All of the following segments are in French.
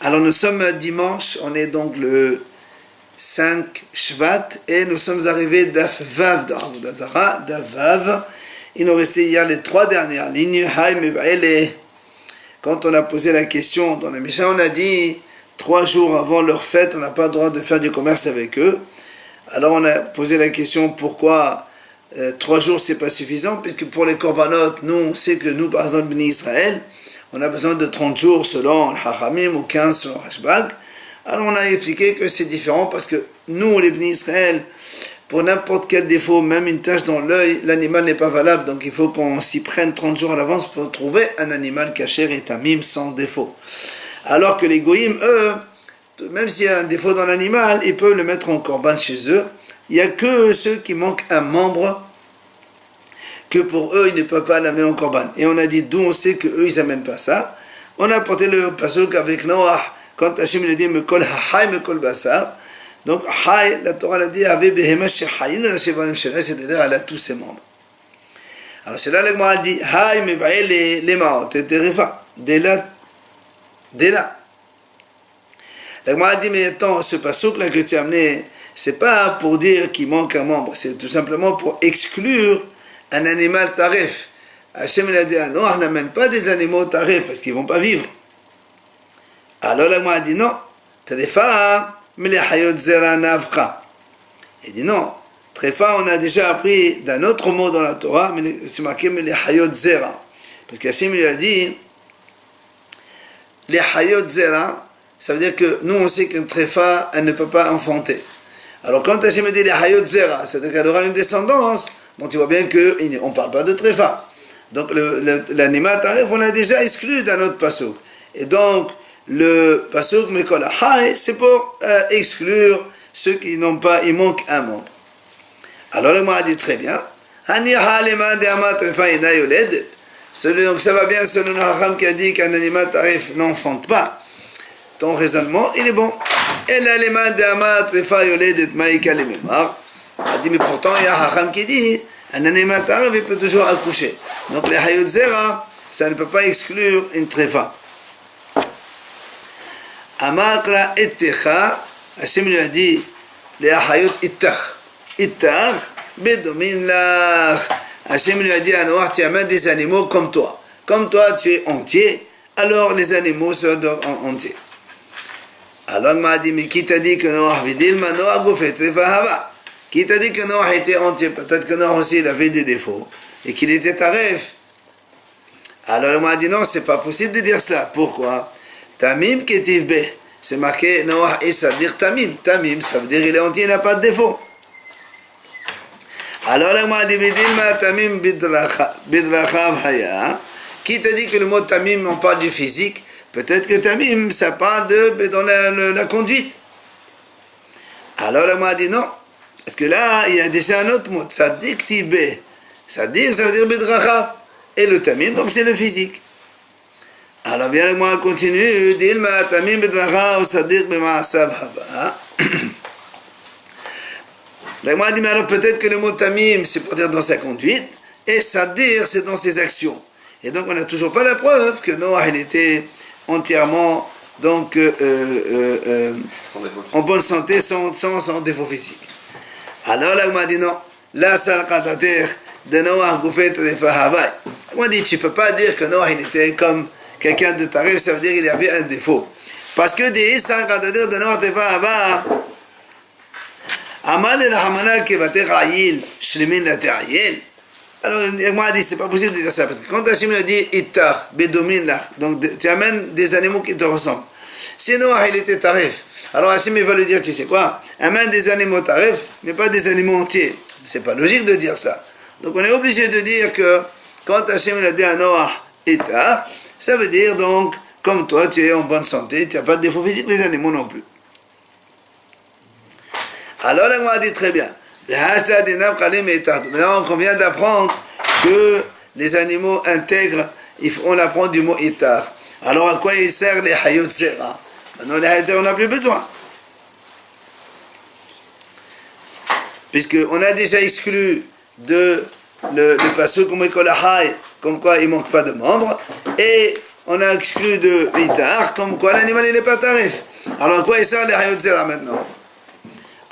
Alors nous sommes dimanche, on est donc le 5 Shvat et nous sommes arrivés d'Af Vav dans Avodah Zarah, d'Af Vav. Il nous restait hier les 3 dernières lignes. Quand on a posé la question dans la Mishnah, on a dit 3 jours avant leur fête, on n'a pas le droit de faire du commerce avec eux. Alors on a posé la question pourquoi 3 jours c'est pas suffisant, puisque pour les korbanot, nous on sait que nous par exemple Bnei Israël, on a besoin de 30 jours selon le Hachamim ou 15 selon Rashbag. Alors on a expliqué que c'est différent parce que nous les Bnei Israël, pour n'importe quel défaut, même une tache dans l'œil, l'animal n'est pas valable, donc il faut qu'on s'y prenne 30 jours à l'avance pour trouver un animal caché et tamim sans défaut. Alors que les goïms, eux, même s'il y a un défaut dans l'animal, ils peuvent le mettre en korban chez eux. Il n'y a que ceux qui manquent un membre que pour eux, ils ne peuvent pas l'amener en korban. Et on a dit, d'où on sait qu'eux, ils n'amènent pas ça. On a porté le pasuk avec Noah, quand Hachem lui a dit, me kol ha'hay, me kol basar. Donc, hay, la Torah l'a dit, avait behema shehayin, c'est-à-dire, elle a tous ses membres. Alors, c'est là, le Gemara dit, hay, me vaye les maot, et terefa, dès là. La Gemara dit, mais attends, ce pasuk là que tu as amené, c'est pas pour dire qu'il manque un membre, c'est tout simplement pour exclure un animal tarif. Hachem il a dit, non, on n'amène pas des animaux tarifs parce qu'ils ne vont pas vivre. Alors la Gemara dit, non, tu as des femmes, mais les hayot zera navka. Il dit, non, tréfa, on a déjà appris d'un autre mot dans la Torah, mais c'est marqué, mais les hayot zera. Parce qu'Hachem lui a dit, les hayot zera, ça veut dire que nous on sait qu'une tréfa, elle ne peut pas enfanter. Alors quand Hachem dit les hayot zera, c'est-à-dire qu'elle aura une descendance, donc tu vois bien qu'on ne parle pas de tréfa. Donc l'animal tarif, on l'a déjà exclu d'un autre pasuk. Et donc le pasuk mekol hay, c'est pour exclure ceux qui n'ont pas, il manque un membre. Alors le mot a dit très bien. Donc ça va bien selon le Hacham qui a dit qu'un animal tarif n'enfante pas. Ton raisonnement, il est bon. Et l'animal d'Amat Refa Yoledet Maïka le Memar. Il a dit, mais pourtant, il y a un Hacham qui dit, un animal tarif, il peut toujours accoucher. Donc les Hayot Zera, ça ne peut pas exclure une tréfa. Amakra Ettecha, Hachem lui a dit, les Hayot Ittach. Ittach, Bedomin Lach. Hachem lui a dit à Noah, tu amènes des animaux comme toi. Comme toi, tu es entier, alors les animaux seront entiers. Alors il m'a dit, mais qui t'a dit que Noah vidil ma Noah goufet refahava? Qui t'a dit que Noah était entier? Peut-être que Noah aussi il avait des défauts et qu'il était taref. Alors il m'a dit, non, c'est pas possible de dire ça. Pourquoi? Tamim ketiv be. C'est marqué Noah et ça veut dire tamim. Tamim, ça veut dire il est entier, il n'a pas de défaut. Alors il m'a dit, vidil ma tamim bidrachav haya. Qui t'a dit que le mot tamim, on parle du physique? Peut-être que tamim, ça parle dans la conduite. Alors là, m'a dit non. Parce que là, il y a déjà un autre mot. Tzadik tibé. Tzadik, ça veut dire bedrachav. Et le tamim, donc c'est le physique. Alors bien, le mot continue. Dilma tamim bedrachav, tzadik bema'asav hava. Là, m'a dit, mais alors peut-être que le mot tamim, c'est pour dire dans sa conduite. Et tzadik, c'est dans ses actions. Et donc, on n'a toujours pas la preuve que Noah, il était entièrement donc en bonne santé sans défaut physique. Alors là on m'a dit non, la salqatater de Noah goufet refahavai. On m'a dit tu peux pas dire que Noah il était comme quelqu'un de tarif, ça veut dire qu'il avait un défaut. Parce que des salqatater de Noah refahavai amal el hamana kevater ayil shlemin la ta'yil. Alors, il m'a dit, c'est pas possible de dire ça, parce que quand Hachem a dit, Ittar, Bedomin, là, donc tu amènes des animaux qui te ressemblent. Si Noah, il était tarif, alors Hachem, il va lui dire, tu sais quoi, amène des animaux tarifs, mais pas des animaux entiers. C'est pas logique de dire ça. Donc, on est obligé de dire que, quand Hachem a dit à Noah, Ittar, ça veut dire donc, comme toi, tu es en bonne santé, tu n'as pas de défaut physique, les animaux non plus. Alors, là, m'a dit très bien. Maintenant, on vient d'apprendre que les animaux intègres, on apprend du mot itar. Alors, à quoi il sert les hayot zera? Maintenant, les hayot zera, on n'a plus besoin. Puisqu'on a déjà exclu le pasuk comme quoi il ne manque pas de membres, et on a exclu de Itar, comme quoi l'animal il n'est pas tarif. Alors à quoi il sert les Hayot Zera maintenant?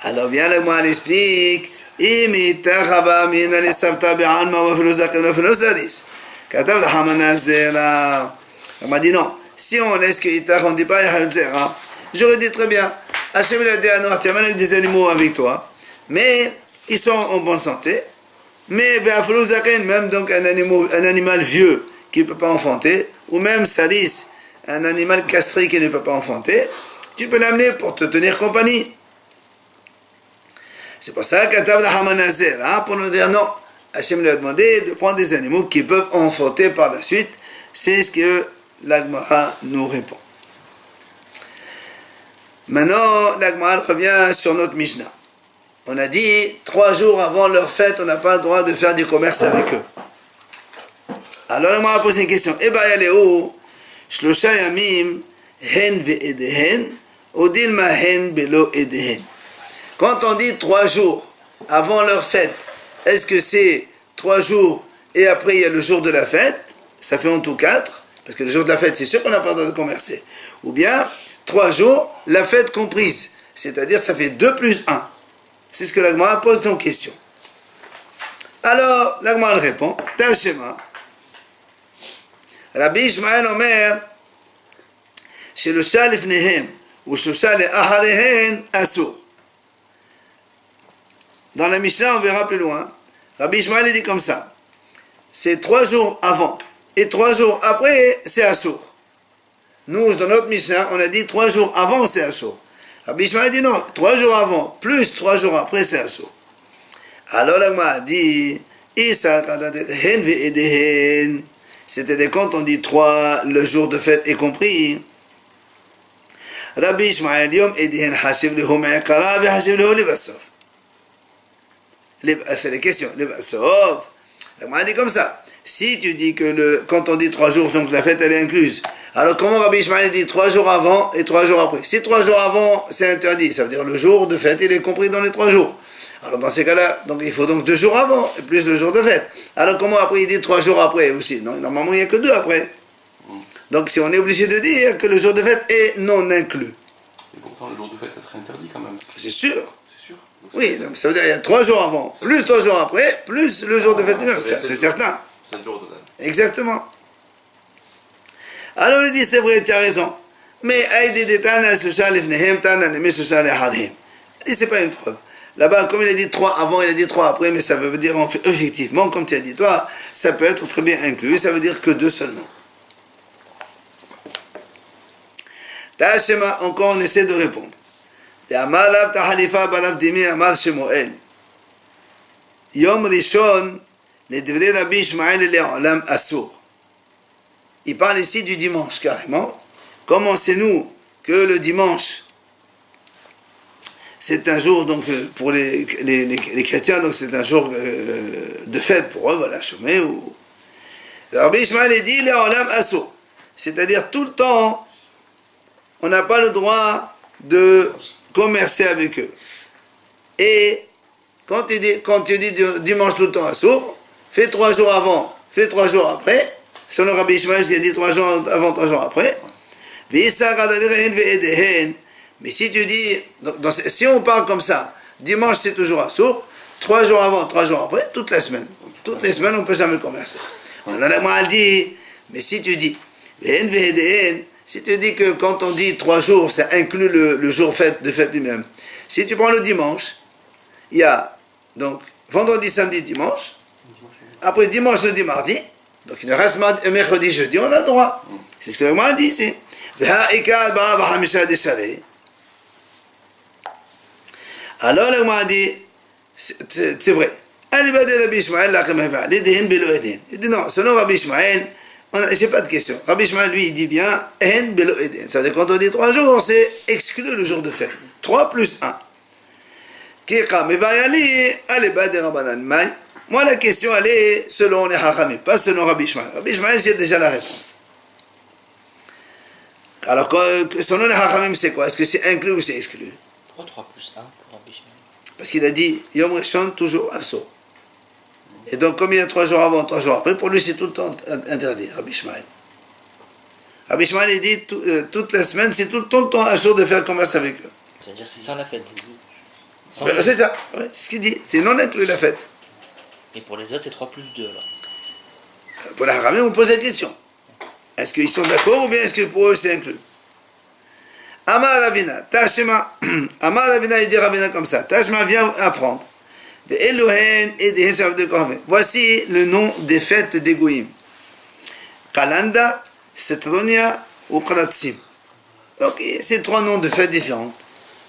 Alors vient le moine explique, Imitar Haba Mina les Savta Be'an Mawafilo Zakin Wafilo Sadis. Katav Hamana Zera. On m'a dit non, si on laisse que Itar, on ne dit pas Hayot Zera. J'aurais dit très bien, Hachem il a dit à Noah, tu amènes des animaux avec toi, mais ils sont en bonne santé. Mais Wafilo Zakin, même donc un animal vieux qui ne peut pas enfanter, ou même Sadis, un animal castré qui ne peut pas enfanter, tu peux l'amener pour te tenir compagnie. C'est pour ça qu'Atav Hamanazer, pour nous dire non, Hachem lui a demandé de prendre des animaux qui peuvent enfanter par la suite. C'est ce que l'Agmara nous répond. Maintenant, l'Agmara revient sur notre Mishnah. On a dit 3 jours avant leur fête, on n'a pas le droit de faire du commerce avec eux. Alors l'Agmara a posé une question. Eba yaleu shlosha yamim hen ve'edehen odilma hen belo edehen. Quand on dit 3 jours avant leur fête, est-ce que c'est 3 jours et après il y a le jour de la fête? Ça fait en tout 4, parce que le jour de la fête, c'est sûr qu'on n'a pas le droit de commercer. Ou bien 3 jours, la fête comprise, c'est-à-dire ça fait 2 plus 1. C'est ce que l'Agmara pose comme question. Alors, l'Agmara répond, Tashema, Rabbi Ishmael Omer, Shelosha lifnehem, ou Shelosha le'aharehen, asur. Dans la Mishnah, on verra plus loin. Rabbi Ishmael dit comme ça. C'est 3 jours avant. Et 3 jours après, c'est Assour. Nous, dans notre Mishnah, on a dit 3 jours avant, c'est Assour. Rabbi Ishmael dit non. 3 jours avant, plus 3 jours après, c'est Assour. Alors, l'Agma a dit, c'est-à-dire quand on dit 3, le jour de fête est compris. Rabbi Ishmael yom edihen hashiv lehu me'ekara ve'hashiv lehu livasof. C'est les questions. On a dit comme ça. Si tu dis que quand on dit 3 jours, donc la fête elle est incluse. Alors comment Rabbi Ishmael dit 3 jours avant et 3 jours après? Si 3 jours avant c'est interdit, ça veut dire le jour de fête il est compris dans les 3 jours. Alors dans ces cas-là, donc il faut donc 2 jours avant et plus le jour de fête. Alors comment après il dit 3 jours après aussi? Non, normalement il n'y a que 2 après. Donc si on est obligé de dire que le jour de fête est non inclus. Et pourtant le jour de fête ça serait interdit quand même. C'est sûr. Oui, donc ça veut dire qu'il y a 3 jours avant, plus 3 jours après, plus le jour de fête lui-même, c'est certain. 7 jours total. Exactement. Alors il dit, c'est vrai, tu as raison. Mais il dit, c'est pas une preuve. Là-bas, comme il a dit 3 avant, il a dit 3 après, mais ça veut dire effectivement, comme tu as dit toi, ça peut être très bien inclus, ça veut dire que 2 seulement. Tashema, encore on essaie de répondre. Yom Rishon, les Devrei Rabbi Ishmael Le'olam Assour. Il parle ici du dimanche carrément. Comment c'est nous que le dimanche, c'est un jour donc pour les chrétiens, donc c'est un jour de fête pour eux, voilà, Shomé ou. Rabbi Ishmael dit Le'olam Assour, c'est-à-dire tout le temps, on n'a pas le droit de commercer avec eux. Et quand tu dis dimanche tout le temps à sourd, fais 3 jours avant, fais 3 jours après. Selon Rabbi Ishmael, il a dit 3 jours avant, 3 jours après. Mais si tu dis, si on parle comme ça, dimanche c'est toujours à sourd, 3 jours avant, 3 jours après, toute la semaine. Toutes les semaines, on ne peut jamais commercer. Alors la Gemara dit, mais si tu dis, si tu dis que quand on dit 3 jours, ça inclut le jour de fête lui-même. Si tu prends le dimanche, il y a donc vendredi, samedi, dimanche. Après dimanche, lundi, mardi. Donc il reste mercredi, jeudi, on a le droit. C'est ce que le Gemara dit ici. Alors le Gemara dit, c'est vrai. Il dit non, selon Rabbi Ishmael, j'ai pas de question. Rabbi Ishmael, lui, il dit bien, ça veut dire quand on dit 3 jours, c'est exclu le jour de fête. 3 plus 1. Moi, la question, elle est selon les Hachamim, pas selon Rabbi Ishmael. Rabbi Ishmael, j'ai déjà la réponse. Alors, selon les Hachamim, c'est quoi? Est-ce que c'est inclus ou c'est exclu? 3 plus 1 pour Rabbi Ishmael. Parce qu'il a dit, Yom Rishon, toujours Assour. Et donc, comme il y a 3 jours avant, 3 jours après, pour lui, c'est tout le temps interdit, Rabbi Ishmael. Rabbi Shimon il dit toute la semaine, c'est tout le temps un jour de faire commerce avec eux. C'est-à-dire c'est sans la fête. Sans C'est ça, ouais, c'est ce qu'il dit. C'est non inclus la fête. Et pour les autres, c'est 3 plus 2 alors. Pour la Haramim, on pose la question. Est-ce qu'ils sont d'accord ou bien est-ce que pour eux c'est inclus? Amar Ravina, Tashema, Amar Ravina, il dit Ravina comme ça. Tashema vient apprendre. Voici le nom des fêtes des Goïm. Kalanda, Setronia ou Kalatsim. Donc, c'est 3 noms de fêtes différentes.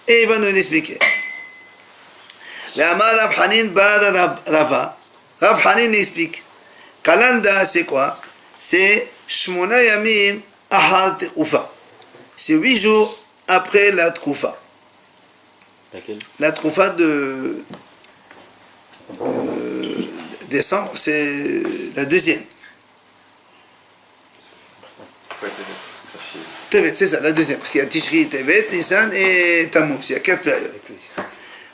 Et il va nous l'expliquer. Le Amar Rav Hanin Bada Rava. Rav Hanin explique. Kalanda, c'est quoi? C'est Shmona Yamim Ahad Ufa. C'est 8 jours après la Troufa. Laquelle? La Troufa de décembre, c'est la deuxième. Tevet, c'est ça, la deuxième. Parce qu'il y a Tishri, Tevet, Nissan et Tammuz. Il y a 4 périodes.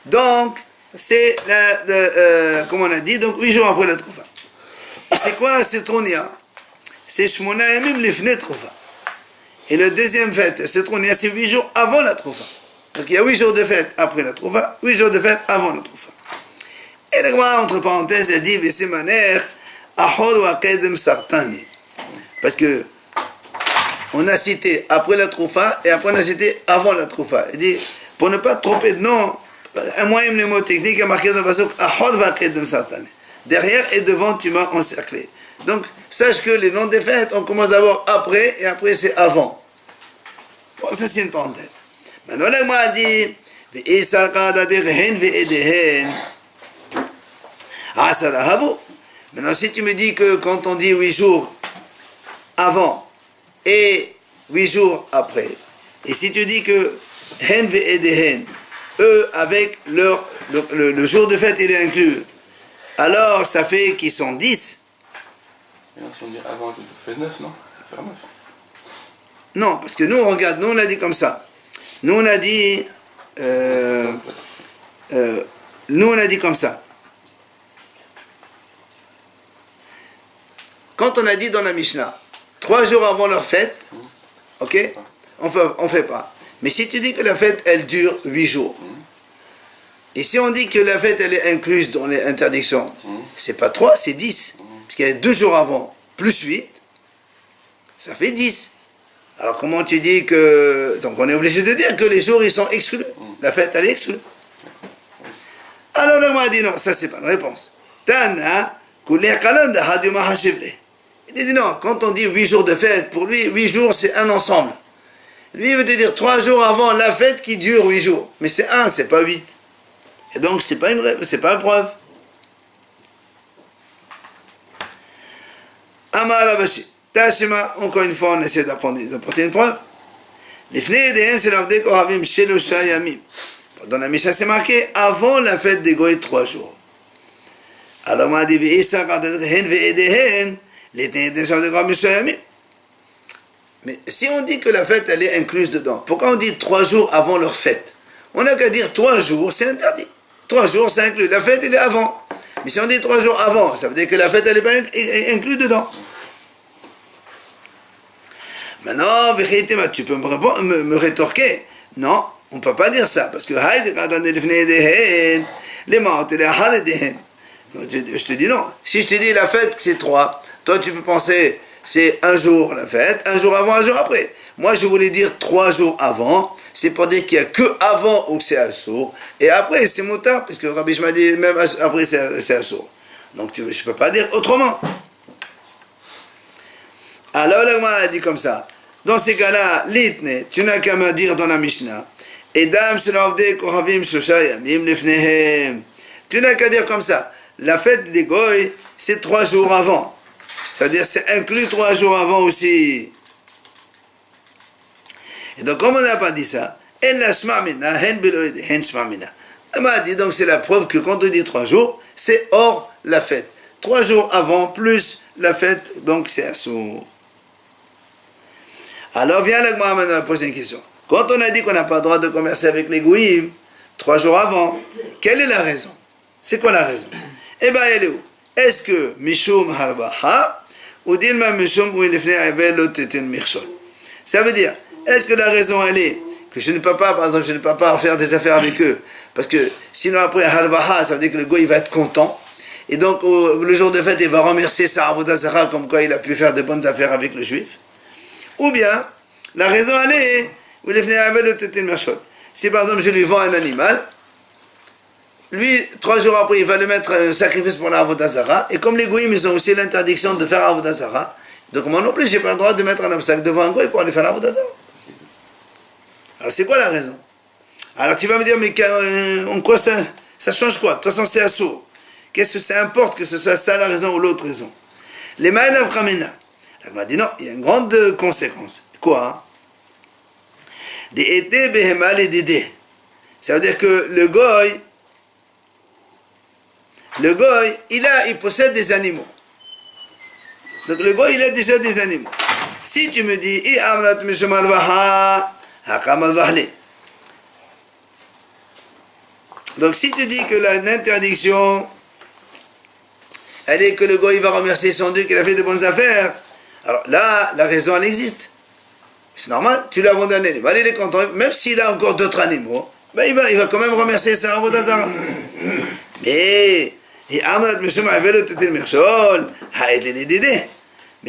Donc, c'est comme on a dit, donc 8 jours après la Troufa. Et c'est quoi Setronia? C'est Shmona Yamim Lifnei Troufa. Et le deuxième fête, Setronia, c'est 8 jours avant la Troufa. Donc il y a 8 jours de fête après la Troufa, 8 jours de fête avant la Troufa. Et le Gemara, entre parenthèses, a dit Vesemaner, Ahol ou Akedem Sartani. Parce que on a cité après la Troufa et après on a cité avant la Troufa. Il dit, pour ne pas tromper de nom, un moyen mnémotechnique a marqué dans le passage Ahol ou Akedem Sartani. Derrière et devant, tu m'as encerclé. Donc, sache que les noms des fêtes, on commence d'abord après et après c'est avant. Bon, ça c'est une parenthèse. Maintenant, le Gemara dit Maintenant, si tu me dis que quand on dit 8 jours avant et 8 jours après, et si tu dis que hen ve'edehen, eux, avec le jour de fête, il est inclus, alors ça fait qu'ils sont 10. Et si on dit avant, ça fait 9, non? Ça fait 9. Non, parce que nous, regarde, nous on a dit comme ça. Nous on a dit comme ça. Quand on a dit dans la Mishnah, 3 jours avant leur fête, ok, on fait pas. Mais si tu dis que la fête, elle dure 8 jours, et si on dit que la fête, elle est incluse dans les interdictions, c'est pas 3, c'est 10. Parce qu'il y a 2 jours avant, plus 8, ça fait 10. Alors comment tu dis que... Donc on est obligé de dire que les jours, ils sont exclus. La fête, elle est exclue. Alors le m'a dit non, ça c'est pas une réponse. Tana, il dit non, quand on dit 8 jours de fête, pour lui, 8 jours, c'est un ensemble. Lui, il veut te dire 3 jours avant la fête qui dure 8 jours. Mais c'est 1, c'est pas 8. Et donc, c'est pas une preuve. Amar Abashi. Tashima, encore une fois, on essaie d'apporter une preuve. Dans la Mishnah, c'est marqué avant la fête des Goïs 3 jours. Alors, on a dit, mais si on dit que la fête, elle est incluse dedans, pourquoi on dit 3 jours avant leur fête? On n'a qu'à dire 3 jours, c'est interdit. 3 jours, c'est inclus. La fête, elle est avant. Mais si on dit 3 jours avant, ça veut dire que la fête, elle est pas inclue dedans. Maintenant, tu peux me rétorquer. Non, on ne peut pas dire ça. Parce que je te dis non. Si je te dis la fête, c'est 3, toi, tu peux penser c'est un jour la fête, un jour avant, un jour après. Moi, je voulais dire 3 jours avant. C'est pour dire qu'il n'y a que avant où c'est Assour. Et après, c'est Moutar, parce que Rabbi Shema dit même après, c'est Assour. Donc, je ne peux pas dire autrement. Alors, le Gemara a dit comme ça. Dans ces cas-là, l'itne, tu n'as qu'à me dire dans la Mishnah. Edam shelavde kohavim shosha yamim lefnehem. Tu n'as qu'à dire comme ça. La fête des Goy, c'est 3 jours avant. C'est-à-dire, c'est inclus 3 jours avant aussi. Et donc, comme on n'a pas dit ça, elle la shmamina, hen beloïde, hen shmamina. Elle m'a dit, donc c'est la preuve que quand on dit 3 jours, c'est hors la fête. 3 jours avant, plus la fête, donc c'est assour. Alors vient le Gemara maintenant poser une question. Quand on a dit qu'on n'a pas le droit de commercer avec les Goïm, 3 jours avant, quelle est la raison? C'est quoi la raison? Eh bien, elle est où? Est-ce que Mishum Harbaha ou Dilma Mishum ou Ilifne Avel Teten Mirchol? Ça veut dire, est-ce que la raison elle est que je ne peux pas, par exemple, je ne peux pas faire des affaires avec eux, parce que sinon après, halvaha, ça veut dire que le goy il va être content, et donc le jour de fête, il va remercier sa avodah zara comme quoi il a pu faire de bonnes affaires avec le juif. Ou bien, la raison elle est, si par exemple je lui vends un animal, lui, 3 jours après, il va le mettre un sacrifice pour la avodah zara, et comme les goyim, ils ont aussi l'interdiction de faire avodah zara, donc moi non plus, j'ai pas le droit de mettre un obstacle devant un goy pour aller faire l'avodah zara. Alors c'est quoi la raison? Alors tu vas me dire, mais en quoi ça change quoi? De toute façon c'est assourd. Qu'est-ce que ça importe que ce soit ça la raison ou l'autre raison? Les ma'elav khamena. Elle m'a dit non, il y a une grande conséquence. Quoi? Des été behemal et dédé. Ça veut dire que le goy, il possède des animaux. Donc le goy, il a déjà des animaux. Si tu me dis, donc si tu dis que l'interdiction, elle est que le goy va remercier son Dieu qu'il a fait de bonnes affaires, alors là, la raison, elle existe. C'est normal, tu l'as vendu un animal, il est content, même s'il a encore d'autres animaux, ben il va quand même remercier sa avodah zara. Mais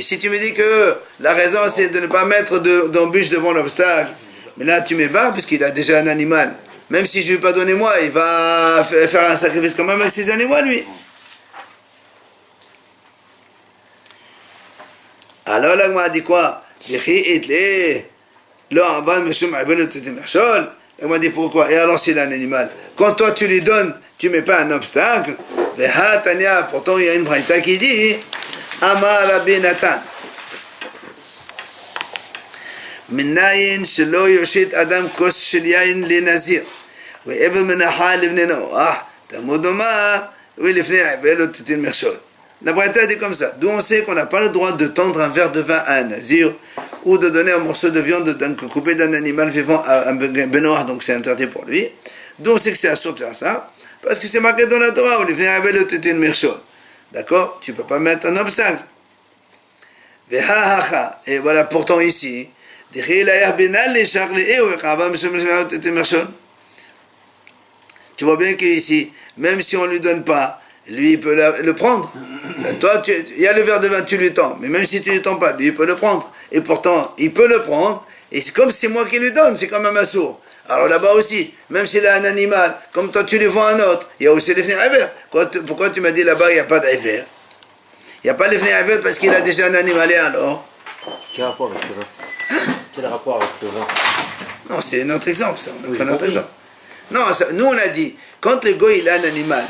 si tu me dis que la raison c'est de ne pas mettre d'embûche devant l'obstacle, mais là tu m'ébarres puisqu'il a déjà un animal. Même si je ne lui ai pas donné moi, il va faire un sacrifice quand même avec ses animaux lui. Alors là, on a dit quoi? Elle m'a dit pourquoi? Et alors s'il a un animal, quand toi tu lui donnes, tu ne mets pas un obstacle. Pourtant il y a une braïta qui dit Amar Rabbi Natan Minayin shelo yoshit adam kos shel yain le nazir ve'evel menacha livnei noach tamud omar ve'lifnei avel lo titin mershol. La braïta dit comme ça. D'où on sait qu'on n'a pas le droit de tendre un verre de vin à un nazir ou de donner un morceau de viande coupé d'un animal vivant à un benoir, donc c'est interdit pour lui. D'où on sait que c'est assourd de faire ça, parce que c'est marqué dans la Torah, on est venu avec le titin mershol. D'accord? Tu ne peux pas mettre un obstacle. Et voilà, pourtant ici, tu vois bien qu'ici, même si on ne lui donne pas, lui il peut le prendre. Toi, il y a le verre de vin, tu lui tends, mais même si tu ne lui tends pas, lui il peut le prendre. Et pourtant, il peut le prendre, et c'est comme si c'est moi qui lui donne, c'est quand même assourd. Alors là-bas aussi, même s'il a un animal, comme toi tu lui vends un autre, il y a aussi les fnei aver. Pourquoi tu m'as dit là-bas il n'y a pas d'aver? Il n'y a pas les fnei aver parce qu'il a déjà un animal, et alors? Quel rapport avec le vin? Quel rapport avec le vin? Non, c'est notre exemple, ça. On a pris notre exemple. Non, nous on a dit, quand le goy il a un animal,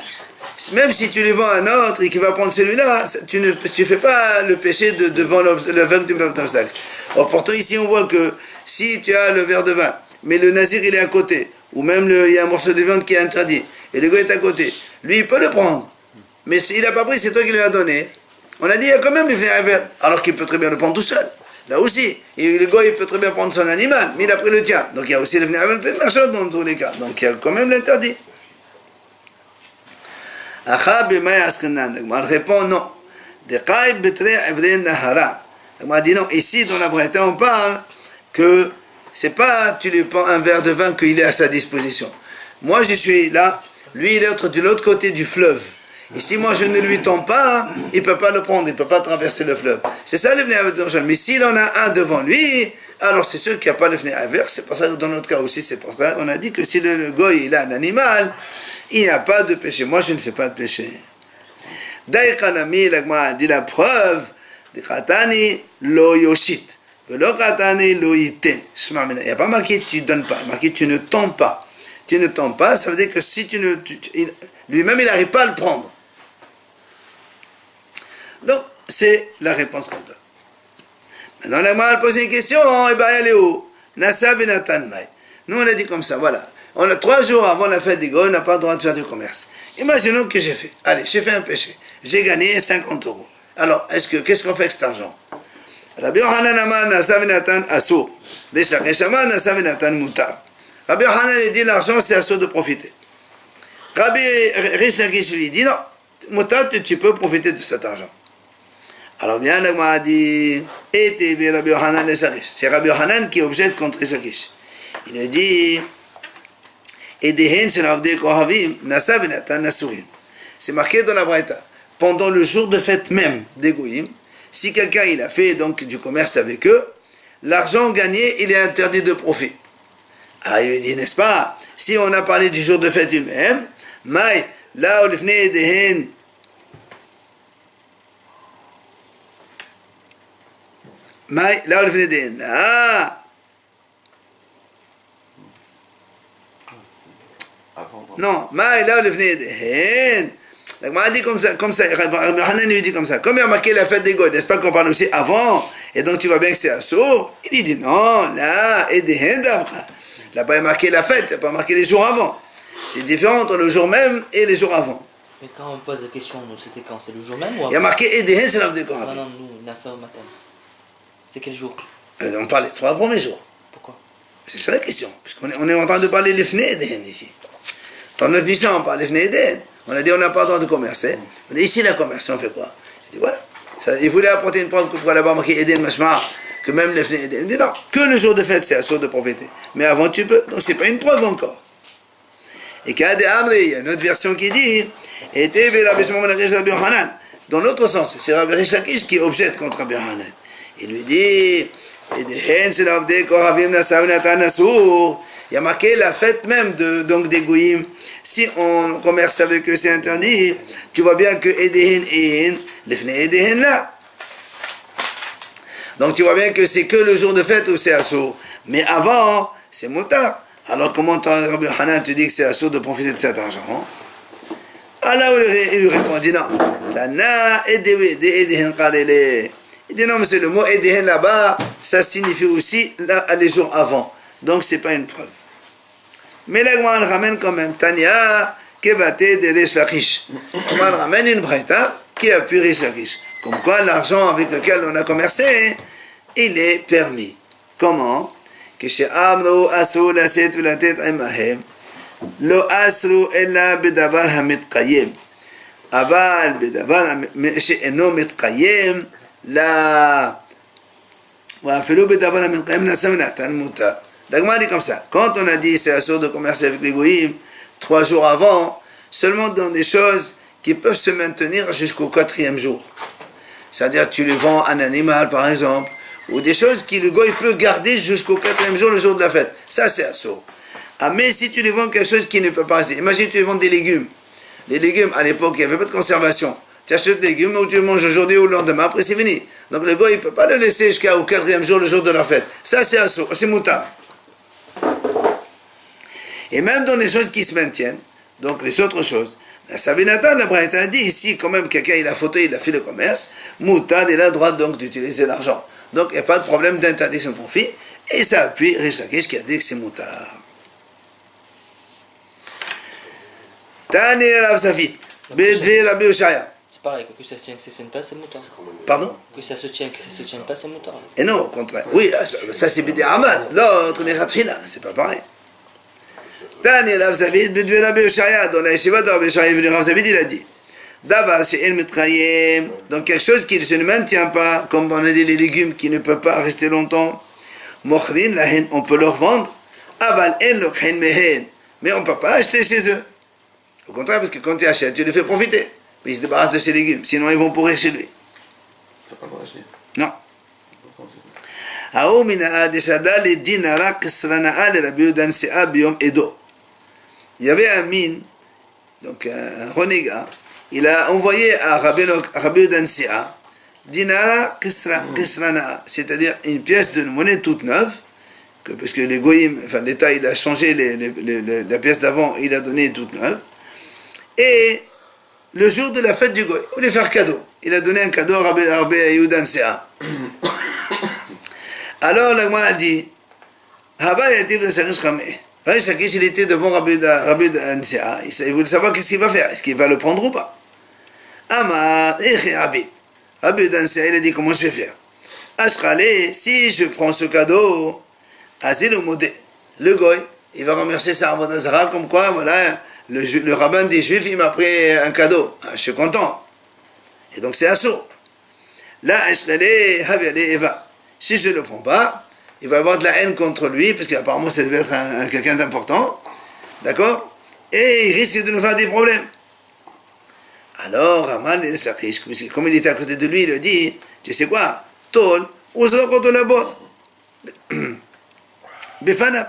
même si tu lui vends un autre et qu'il va prendre celui-là, tu ne fais pas le péché devant le verre du même obstacle. Or pourtant ici on voit que si tu as le verre de vin, mais le nazir il est à côté, ou même il y a un morceau de viande qui est interdit, et le goy est à côté, lui il peut le prendre. Mais s'il n'a pas pris, c'est toi qui lui as donné. On a dit il y a quand même les fnei aver, alors qu'il peut très bien le prendre tout seul. Là aussi, le goy il peut très bien prendre son animal, mais il a pris le tien. Donc il y a aussi les fnei aver dans tous les cas. Donc il y a quand même l'interdit. Elle répond non. Elle m'a dit non. Ici dans la braïta on parle que c'est pas tu lui prends un verre de vin qu'il est à sa disposition. Moi je suis là, lui il est de l'autre côté du fleuve. Et si moi je ne lui tends pas, il ne peut pas le prendre, il ne peut pas traverser le fleuve. C'est ça le fnei aver. Mais s'il en a un devant lui, alors c'est sûr qu'il n'y a pas le fnei aver. C'est pour ça que dans notre cas aussi, c'est pour ça on a dit que si le goy il a un animal, il n'y a pas de péché. Moi je ne fais pas de péché. Daïkanami, l'agma dit la preuve, de Khatani lo yoshit, lo Khatani lo yiten. Il n'y a pas marqué tu ne donnes pas, marqué tu ne tends pas. Tu ne tends pas, ça veut dire que si lui-même il n'arrive pas à le prendre. Donc, c'est la réponse qu'on donne. Maintenant, l'agma a posé une question, et bien elle est où? Nasa venatan mai. Nous on a dit comme ça, voilà. On a 3 jours avant la fête des goy, on n'a pas le droit de faire du commerce. Imaginons que j'ai fait. Allez, j'ai fait un péché. J'ai gagné 50 €. Alors, qu'est-ce qu'on fait avec cet argent? Rabbi Yochanan amar nasa venatan asur. Leshakesh amar nasa venatan mutar. Rabbi Yochanan dit l'argent c'est asur de profiter. Rabbi Rish Lakish lui dit non, mutar tu peux profiter de cet argent. Alors bien, l'agma a dit Et Rabbi Yohanan le Shakish. C'est Rabbi Yohanan qui objecte contre Shakish. Il lui dit c'est marqué dans la Braïta. Pendant le jour de fête même des Goïm, si quelqu'un il a fait donc du commerce avec eux, l'argent gagné, il est interdit de profit. Ah, il lui dit, n'est-ce pas, si on a parlé du jour de fête lui-même, Maï, là où l'ifné dehen, Maï, là où l'ifné dehen, ah, non, Maï, là où l'ifné dehen, la Gemara dit comme ça, Rabbi Hanan lui dit comme ça, comme il a marqué la fête des Goïs, n'est-ce pas qu'on parle aussi avant, et donc tu vois bien que c'est assour, il lui dit, non, là, et dehen d'avra. Il n'a pas marqué la fête, il n'a pas marqué les jours avant. C'est différent entre le jour même et les jours avant. Mais quand on pose la question, nous, c'était quand? C'est le jour même ou avant? Il y a marqué Edehen, c'est l'âme de Non, Kohav. non, nous, Nassa au matin. C'est quel jour? On parle des 3 premiers jours. Pourquoi? C'est ça la question. Parce qu'on est en train de parler l'Ifne Edehen ici. Dans notre mission, on parle l'Ifne Edehen. On a dit on n'a pas le droit de commercer. On dit ici la commerce, on fait quoi? Il dit voilà. Ça, il voulait apporter une preuve que pour là-bas marqué Eden Mashma, que même l'Ifne Edehen. Il dit non, que le jour de fête, c'est assaut de profiter. Mais avant, tu peux. Donc c'est pas une preuve encore. Et qu'il y a des Amri, il y a une autre version qui dit, dans l'autre sens, c'est Rabbi Shakish qui objecte contre Rabbi Hanan. Il lui dit, il y a marqué la fête même donc des Goïm. Si on commerce avec eux, c'est interdit. Tu vois bien que Edehen in, l'Ifne Edehen là. Donc tu vois bien que c'est que le jour de fête où c'est assour. Mais avant, c'est motard. Alors comment Rabbi Hanan te dit que c'est assour de profiter de cet argent? Alors il lui répondit non. Il dit non, mais le mot Edehen là-bas, ça signifie aussi les jours avant. Donc c'est pas une preuve. Mais là, on ramène quand même Tania, Kevate de Resh Lakish. On ramène une braïta qui appuie Resh Lakish. Comme quoi l'argent avec lequel on a commercé, il est permis. Comment? כשאמרו אסור לשאת ולתת עמהם, לא אסרו אלא בדבר המתקיים. אבל בדבר שאינו מתקיים, ואפילו בדבר המתקיים נעשה ונתן מותר. L'Agma dit comme ça, quand on a dit c'est assour de commercer avec les goïms 3 jours avant, seulement dans des choses qui peuvent se maintenir jusqu'au 4e jour. C'est-à-dire tu lui vends un animal par exemple, ou des choses que le goy peut garder jusqu'au 4e jour, le jour de la fête. Ça, c'est assour. Ah, mais si tu lui vends quelque chose qui ne peut pas rester, imagine tu lui vends des légumes. Les légumes, à l'époque, il n'y avait pas de conservation. Tu achètes des légumes, ou tu les manges aujourd'hui ou le lendemain, après c'est fini. Donc le goy, il ne peut pas le laisser jusqu'au 4e jour, le jour de la fête. Ça, c'est assour, c'est moutar. Et même dans les choses qui se maintiennent, donc les autres choses, la Sabinata, la Braïta dit ici, quand même, quelqu'un, il a fauté, il a fait le commerce, moutar, il a le droit donc d'utiliser l'argent. Donc, il n'y a pas de problème d'interdiction de profit. Et ça appuie Resh Lakish qui a dit que c'est moutar. Tani Rav Safit, Bedve Rabbi Oshaya. C'est pareil, que ça se tient, que ça se tienne pas, c'est moutar. Pardon? Que ça se tient, que ça se tienne pas, c'est moutar. Et non, au contraire. Oui, ça c'est Bidi Ahmad. L'autre, c'est pas pareil. Tani Rav Safit, Bedve Rabbi Oshaya. Dans la yeshiva de Rabbi Oshaya, Rav Safit, il a dit. D'abord, c'est El Mitrayem, donc quelque chose qui ne se maintient pas, comme on a dit les légumes qui ne peuvent pas rester longtemps. Mochrin, la haine, on peut leur vendre. Aval, en lokhin mehen, mais on ne peut pas acheter chez eux. Au contraire, parce que quand tu achètes, tu les fais profiter. Mais ils se débarrassent de ces légumes, sinon ils vont pourrir chez lui. Tu n'as pas le droit d'acheter. Non. Aou mina adeshada le dinara kisrana'a le Rabbi Yehuda Nse'a biyom Edo. Il y avait un mine, donc un renégat. Il a envoyé à Rabbi Yehuda Nse'a dinara kisrana'a, c'est-à-dire une pièce de monnaie toute neuve, parce que les goïms, enfin l'État il a changé la pièce d'avant, il a donné toute neuve. Et le jour de la fête du goï, il voulait faire cadeau. Il a donné un cadeau à Rabbi Yehuda Nse'a. Alors la Gemara dit, Haba yativ de Sharish Khameh. Rabbi Shakish, il était devant Rabbi Yehuda Nse'a. Il voulait savoir qu'est-ce qu'il va faire. Est-ce qu'il va le prendre ou pas? Amar, Rabbi Yehuda Nse'a, il a dit, comment je vais faire? Ashkale, si je prends ce cadeau, Azil ou Modé, le goy, il va remercier sa Avodah Zara, comme quoi, voilà, le rabbin des Juifs, il m'a pris un cadeau. Je suis content. Et donc c'est assourd. là, Eva. Si je ne le prends pas, il va avoir de la haine contre lui, parce qu'apparemment ça devait être quelqu'un d'important, d'accord? Et il risque de nous faire des problèmes. Alors, Aman el Sakish, comme il était à côté de lui, il lui dit, tu sais quoi? Tol, ouvre contre la bonne. Befanaf.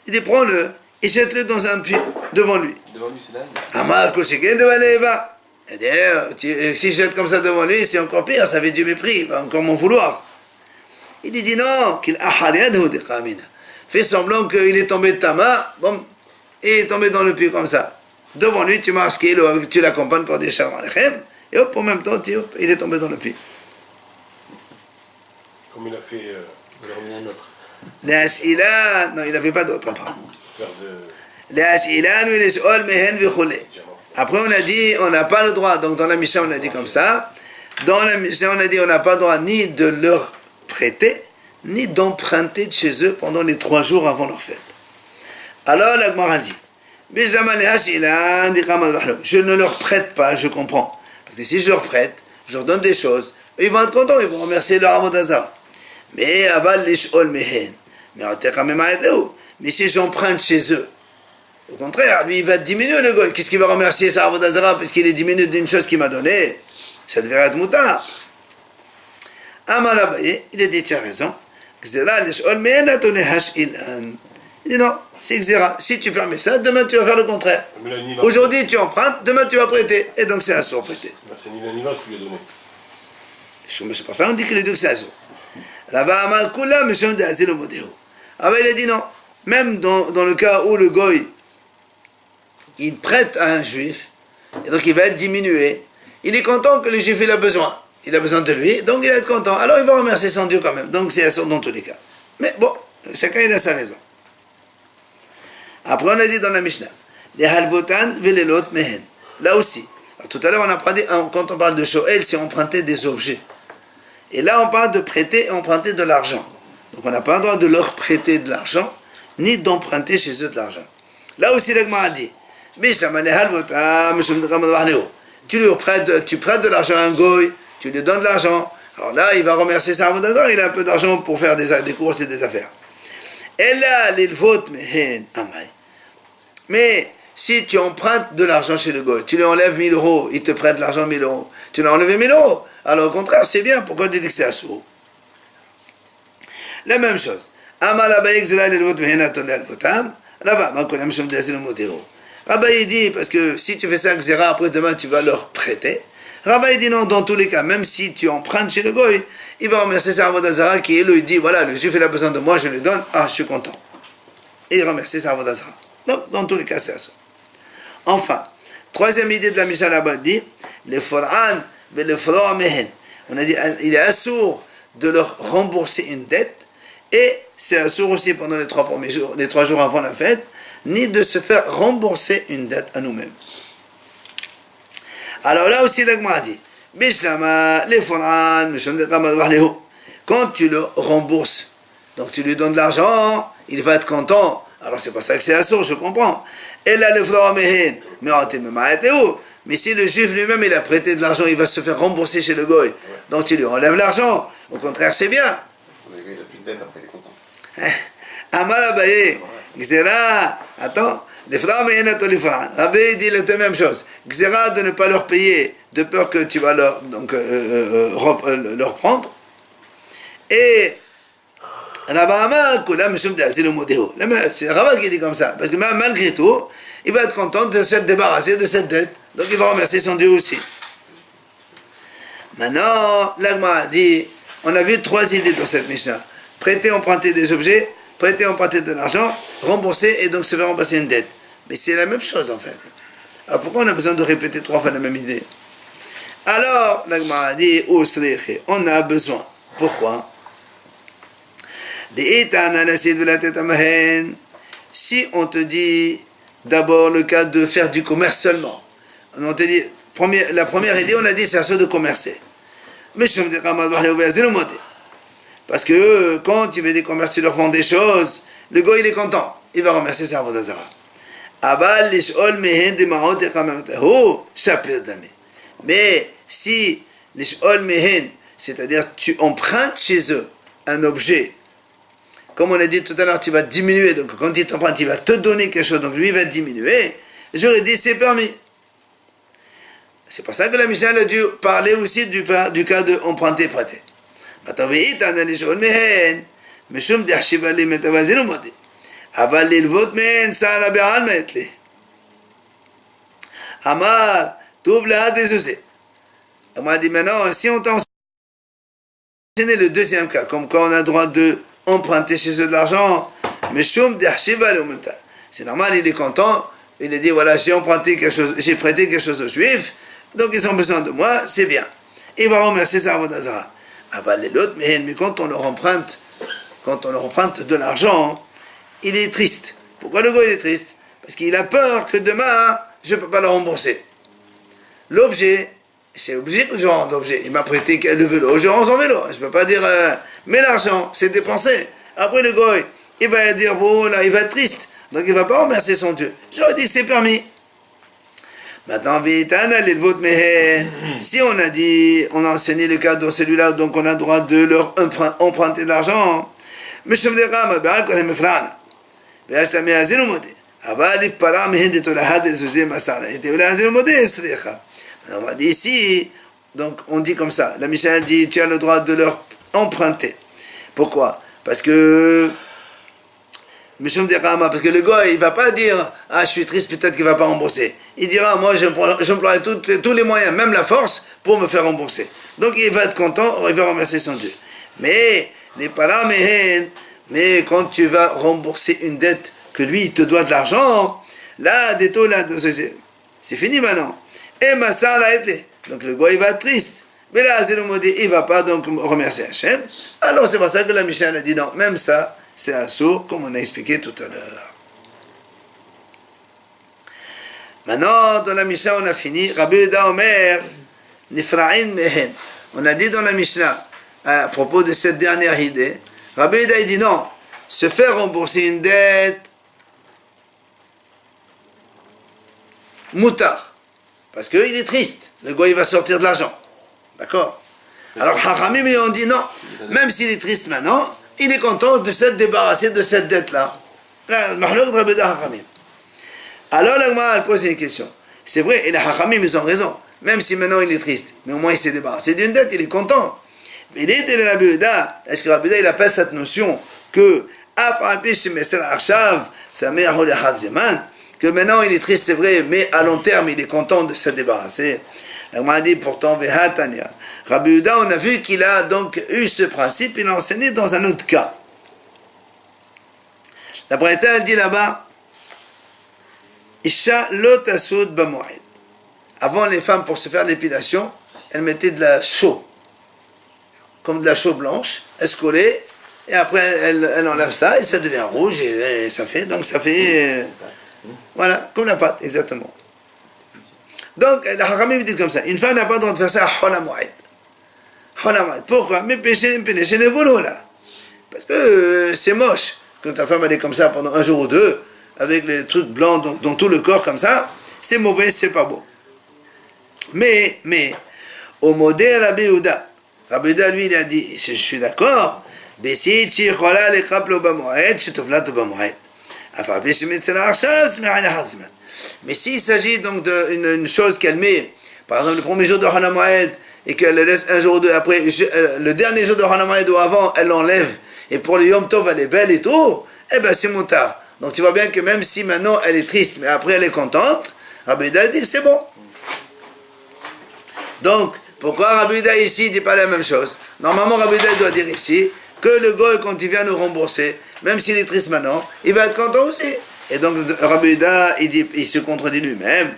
Il dit, prends-le et jette-le dans un puits devant lui. Devant lui, c'est là. Amar Kosheken devant Eva. Et d'ailleurs, si je jette comme ça devant lui, c'est encore pire, ça fait du mépris, il va encore m'en vouloir. Il lui dit non, qu'il fais semblant qu'il est tombé de ta main, bon, et il est tombé dans le puits comme ça. Devant lui, tu marches qu'il, tu l'accompagnes pour des shalom alechem, et hop, en même temps, il est tombé dans le puits. Comme il a fait. Il a remis un autre. Non, il n'avait pas d'autre apparemment. Après, on a dit, on n'a pas le droit, donc dans la Mishnah, on a dit comme ça. Dans la Mishnah, on a dit, on n'a pas le droit ni de leur prêter, ni d'emprunter de chez eux pendant les 3 jours avant leur fête. Alors, la Gemara dit, je ne leur prête pas, je comprends. Parce que si je leur prête, je leur donne des choses, ils vont être contents, ils vont remercier leur avodazara. Mais si j'emprunte chez eux, au contraire, lui il va diminuer le goy. Qu'est-ce qu'il va remercier sa avodazara parce qu'il est diminué d'une chose qu'il m'a donnée? Ça devrait être moutard. Amar Abaye, il a dit, tu as raison. Il dit non, c'est Xéra. Si tu permets ça, demain tu vas faire le contraire. Aujourd'hui tu empruntes, demain tu vas prêter. Et donc c'est assourd prêter. C'est ni l'un ni l'autre qui lui a donné. C'est pour ça qu'on dit que les deux c'est assourd. Là-bas, Amar Kula, mais je me dis, c'est le modèle. Ah il a dit non. Même dans le cas où le goy, il prête à un juif, et donc il va être diminué, il est content que le juif il a besoin. Il a besoin de lui, donc il va être content. Alors il va remercier son Dieu quand même. Donc c'est assourd dans tous les cas. Mais bon, chacun il a sa raison. Après on a dit dans la Mishnah, les halvotan velelot mehen. Là aussi, alors, tout à l'heure on a parlé, quand on parle de shoel, c'est emprunter des objets. Et là on parle de prêter et emprunter de l'argent. Donc on n'a pas le droit de leur prêter de l'argent, ni d'emprunter chez eux de l'argent. Là aussi l'Agma a dit, tu prêtes de l'argent à un goy, tu lui donnes de l'argent. Alors là, il va remercier sa avodazara, il a un peu d'argent pour faire des courses et des affaires. Et là, l'ilvot mehen amay. Mais si tu empruntes de l'argent chez le goy, tu lui enlèves 1000 euros, il te prête de l'argent 1000 euros, tu lui as enlevé 1000 euros. Alors au contraire, c'est bien, pourquoi tu dis que c'est assourd? La même chose. Abaye dit, parce que si tu fais ça, Xéra, après demain tu vas leur prêter. Rabbi dit non, dans tous les cas, même si tu empruntes chez le goy, il va remercier sa avodazara qui est là, il dit voilà, le juif il a besoin de moi, je lui donne, je suis content. Et il remercie sa avodazara. Donc, dans tous les cas, c'est ça. Enfin, troisième idée de la Mishnah là-bas dit les for'an et les for'an mehen. On a dit il est assourd de leur rembourser une dette, et c'est assourd aussi pendant les 3 premiers jours, les 3 jours avant la fête, ni de se faire rembourser une dette à nous-mêmes. Alors là aussi, l'Agma a dit, quand tu le rembourses, donc tu lui donnes de l'argent, il va être content. Alors c'est pas ça que c'est assourd, je comprends. Et là, le mais si le juif lui-même, il a prêté de l'argent, il va se faire rembourser chez le goy. Donc tu lui enlèves l'argent. Au contraire, c'est bien. Il n'a plus de dette, après il est content. Amar Abaye, Xéra, attends, les frères Abaye dit la même chose. Xéra de ne pas leur payer, de peur que tu vas leur prendre. Et Rabba c'est Rabba qui dit comme ça, parce que malgré tout, il va être content de se débarrasser de cette dette. Donc il va remercier son Dieu aussi. Maintenant, l'Agma a dit, on a vu 3 idées dans cette Mishnah. Prêter, emprunter des objets, prêter, emprunter de l'argent, rembourser et donc se faire rembourser une dette. Mais c'est la même chose en fait. Alors pourquoi on a besoin de répéter 3 fois la même idée? Alors, l'Agma a dit, on a besoin. Pourquoi? Si on te dit d'abord le cas de faire du commerce seulement, on te dit, la première idée, on a dit c'est à ceux de commercer. Mais parce que quand tu fais des commerces, tu leur vends des choses, le gars il est content, il va remercier sa avodazara. Mais si l'ishol mehen, c'est-à-dire tu empruntes chez eux un objet. Comme on a dit tout à l'heure, tu vas diminuer, donc quand il t'emprunte, il va te donner quelque chose, donc lui il va diminuer. J'aurais dit c'est permis. C'est pour ça que la Mishnah a dû parler aussi du cas de emprunter prêter. Amar, t'ouvres la des. On m'a dit maintenant, si on t'a enseigné le deuxième cas, comme quand on a le droit de emprunter chez eux de l'argent, mais c'est normal, il est content, il a dit voilà, j'ai emprunté quelque chose, j'ai prêté quelque chose aux Juifs, donc ils ont besoin de moi, c'est bien. Il va remercier sa Avodazara. Mais quand on leur emprunte de l'argent, il est triste. Pourquoi le gars il est triste? Parce qu'il a peur que demain, je ne peux pas le rembourser. L'objet, c'est obligé que je rende l'objet. Il m'a prêté le vélo, je rends son vélo. Je ne peux pas dire, mais l'argent, c'est dépensé. Après le goy, il va dire, bon, là, il va être triste. Donc il ne va pas remercier son Dieu. J'aurais dit, c'est permis. Maintenant, si on a dit, on a enseigné le cas de celui-là, donc on a le droit de leur emprunter de l'argent. Mais je me dis, on va dire ici, donc on dit comme ça, la Mishnah dit tu as le droit de leur emprunter. Pourquoi? Parce que parce que le gars il va pas dire ah je suis triste, peut-être qu'il va pas rembourser. Il dira moi j'emploie tous les moyens, même la force, pour me faire rembourser. Donc il va être content, il va remercier son Dieu. Mais les paramènes, mais quand tu vas rembourser une dette que lui il te doit de l'argent, là des taux là c'est fini maintenant. Et Massar l'a été. Donc le gars il va être triste. Mais là, c'est le mot il ne va pas donc remercier Hachem. Alors c'est pour ça que la Mishnah a dit non, même ça, c'est un sourd, comme on a expliqué tout à l'heure. Maintenant, dans la Mishnah, on a fini. Rabbi Yehuda Omer, Nifra'in Mehen. On a dit dans la Mishnah, à propos de cette dernière idée, Rabbi Yehuda il dit non, se faire rembourser une dette, moutar. Parce qu'il est triste. Le gars, il va sortir de l'argent. D'accord? Alors, Hachamim, ils ont dit non. Même s'il est triste maintenant, il est content de se débarrasser de cette dette-là. Alors, la Gemara, elle pose une question. C'est vrai, et les Hachamim, ils ont raison. Même si maintenant il est triste, mais au moins il s'est débarrassé d'une dette, il est content. Mais il est de Rabbi Yehuda. Est-ce que Rabbi Yehuda, il appelle cette notion que que maintenant il est triste, c'est vrai, mais à long terme il est content de se débarrasser. On m'a dit pourtant, Rabbi Yehuda, on a vu qu'il a donc eu ce principe, il a enseigné dans un autre cas. La Braïta, elle dit là-bas, Isha lot asud b'moed. Avant, les femmes, pour se faire l'épilation, elles mettaient de la chaux, comme de la chaux blanche, elles se collaient, et après elles enlèvent ça, et ça devient rouge, et ça fait, voilà, comme la pâte, exactement. Donc, les Hachamim disent comme ça, une femme n'a pas le droit de faire ça à Hol HaMoed. Hol HaMoed. Pourquoi? Mais péché ne volo là. Parce que c'est moche. Quand ta femme elle est comme ça pendant un jour ou deux, avec les trucs blancs dans tout le corps comme ça, c'est mauvais, c'est pas beau. Mais, au modèle Rabbi Yehuda, Rabbi Yehuda lui il a dit, je suis d'accord, mais si s'il s'agit donc d'une chose qu'elle met, par exemple le premier jour de Hol HaMoed, et qu'elle le laisse un jour ou deux après, le dernier jour de Hol HaMoed ou avant, elle l'enlève, et pour le Yom Tov elle est belle et tout, eh ben c'est moutard. Donc tu vois bien que même si maintenant elle est triste, mais après elle est contente, Rabbi Yehuda dit c'est bon. Donc, pourquoi Rabbi Yehuda ici ne dit pas la même chose? Normalement Rabbi Yehuda doit dire ici que le goy quand il vient nous rembourser, même s'il est triste maintenant, il va être content aussi. Et donc Rabbi Yehuda, il se contredit lui-même.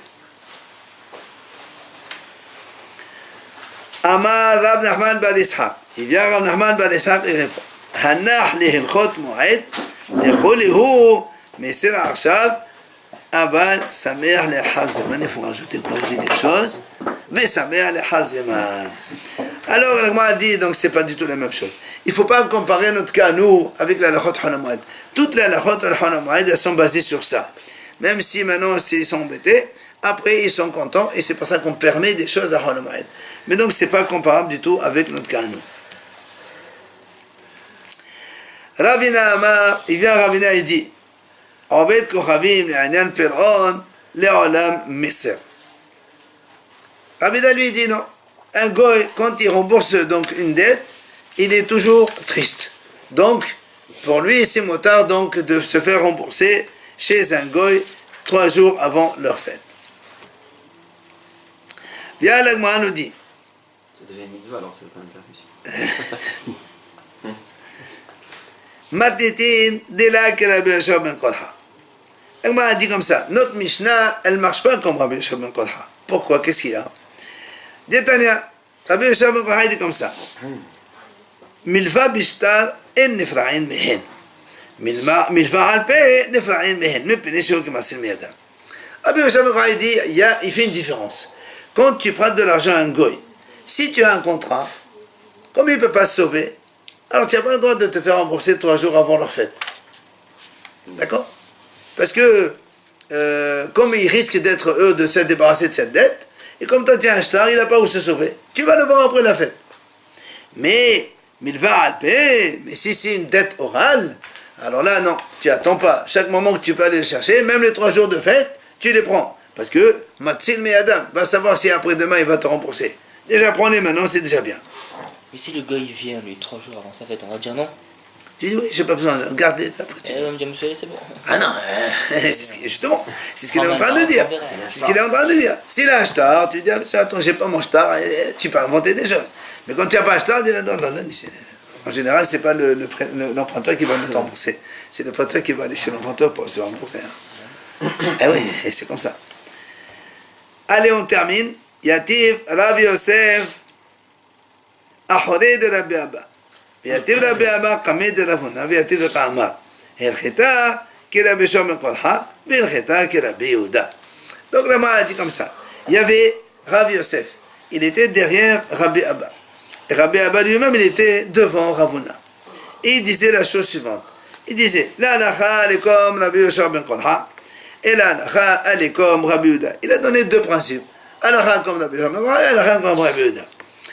Amar Rav Nachman bar Ishaq. Il vient Rav Nachman bar Ishaq et répond. Hanach lehilchot moed, decholehu, mesir arshav, aval samer lehazeman. Il faut rajouter, corriger quelque chose. Mais samer lehazeman. Alors la Gemara dit, donc c'est pas du tout la même chose. Il ne faut pas comparer notre cas, nous, avec la halachot Hol HaMoed. Toutes les halachot Hol HaMoed, elles sont basées sur ça. Même si maintenant, s'ils sont embêtés, après ils sont contents, et c'est pour ça qu'on permet des choses à Hol Moed. Mais donc c'est pas comparable du tout avec notre cas à nous. Ravina Amar, il vient Ravina et dit Obed Kochavim le'anyan Pir'on le'olam Messer. Ravina lui dit non, un goy quand il rembourse donc une dette, il est toujours triste. Donc pour lui c'est motard donc de se faire rembourser chez un goy 3 jours avant leur fête. Bien l'Agma nous dit Ça devient mitzvah alors, c'est quand même permis. Matitin de la que Rabbi Yoshua ben Kolha. L'Agma a dit comme ça, notre Mishnah, elle ne marche pas comme Rabbi Yoshua ben Kolha. Pourquoi? Qu'est-ce qu'il y a? Détania, Rabbi Yoshua ben Kolha dit comme ça. Milva bishtar en nefra'in mehen. Milva alpe nefra'in mehen. Ne pénétio que masil miyadam. Rabbi Yoshua ben Kolha dit, il fait une différence. Quand tu prends de l'argent à un goy, si tu as un contrat, comme il ne peut pas se sauver, alors tu n'as pas le droit de te faire rembourser 3 jours avant leur fête. D'accord? Parce que, comme ils risquent d'être eux de se débarrasser de cette dette, et comme toi tu es un star, il n'a pas où se sauver, tu vas le voir après la fête. Mais, milva alpé, mais si c'est une dette orale, alors là non, tu attends pas. Chaque moment que tu peux aller le chercher, même les 3 jours de fête, tu les prends. Parce que, Matsil Meyadam, va savoir si après-demain il va te rembourser. Déjà prends-les maintenant, c'est déjà bien. Mais si le gars il vient, lui, 3 jours avant sa fête, on va dire non. Tu dis oui, j'ai pas besoin de garder. Après, tu... On va me dire, monsieur, c'est bon. Ah non, justement, c'est ce qu'il est en train de dire. C'est ce qu'il est en train de dire. S'il a un star, tu dis, ah, monsieur, attends, j'ai pas mon star, tu peux inventer des choses. Mais quand tu n'as pas un star, tu dis, non. En général, c'est pas l'emprunteur qui va nous rembourser. C'est l'emprunteur qui va aller chez l'emprunteur pour se rembourser. Hein. Eh oui, et c'est comme ça. Allez, on termine. Yativ Rav Yosef Ahoré de Rabbi Abba. Yativ Rabbi Abba Kameh de Ravuna. Yativ le Kamar. Hilcheta qui Rabbi Shimon Kolha. Hilcheta qui Rabbi Yehuda. Donc la a dit comme ça. Il y avait Rav Yosef. Il était derrière Rabbi Abba. Et Rabbi Abba lui-même, il était devant Ravuna. Et il disait la chose suivante. Il disait La halacha elle est comme Rabbi Yoshua ben Kolha. Et la halacha elle est comme Rabbi Yehuda. Il a donné 2 principes. Halakha comme Rabbi Yoshua ben Kolha et halakha comme Rabbi Yehuda.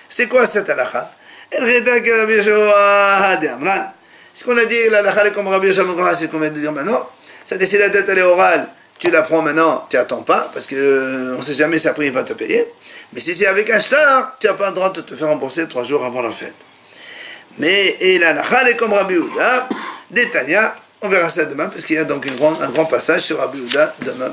C'est quoi cette halakha? El cheta que Rabbi Yoshua de Amran. Ce qu'on a dit, la halakha comme Rabbi Yoshua ben Kolha, c'est ce qu'on vient de dire maintenant. C'est-à-dire si la dette elle est orale, tu la prends maintenant, tu n'attends pas, parce qu'on ne sait jamais si après il va te payer. Mais si c'est avec un star, tu n'as pas le droit de te faire rembourser 3 jours avant la fête. Mais, et la halakha est comme Rabbi Yehuda, Détania, on verra ça demain, parce qu'il y a donc un grand passage sur Rabbi Yehuda demain.